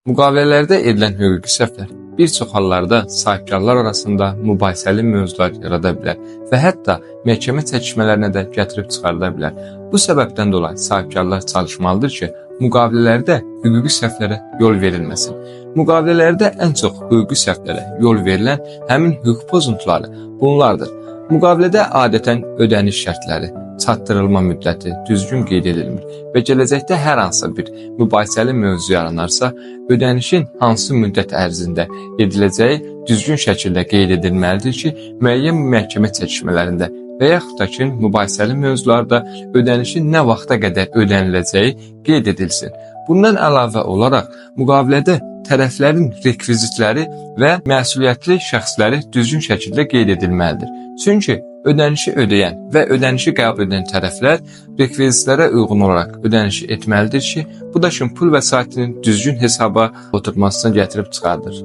Müqavilələrdə edilən hüquqi səhvlər bir çox hallarda sahibkarlar arasında mübahisəli mövzular yarada bilər və hətta məhkəmə çəkişmələrinə də gətirib çıxarda bilər. Bu səbəbdən dolayı sahibkarlar çalışmalıdır ki, müqavilələrdə hüquqi səhvlərə yol verilməsin. Müqavilələrdə ən çox hüquqi səhvlərə yol verilən həmin hüquq pozuntuları bunlardır. Müqavilədə adətən ödəniş şərtləri, çatdırılma müddəti düzgün qeyd edilmir və gələcəkdə hər hansı bir mübahisəli mövzu yaranarsa, ödənişin hansı müddət ərzində ediləcəyi düzgün şəkildə qeyd edilməlidir ki, müəyyən məhkəmə çəkişmələrində və yaxud da ki, mübahisəli mövzularda ödənişin nə vaxta qədər ödəniləcəyi qeyd edilsin. Bundan əlavə olaraq, müqavilədə tərəflərin rekvizitləri və məsuliyyətli şəxsləri düzgün şəkildə qeyd edilməlidir. Çünki ödənişi ödəyən və ödənişi qəbul edən tərəflər rekvizitlərə uyğun olaraq ödənişi etməlidir ki, bu da pul vəsaitinin düzgün hesaba oturmasına gətirib çıxardır.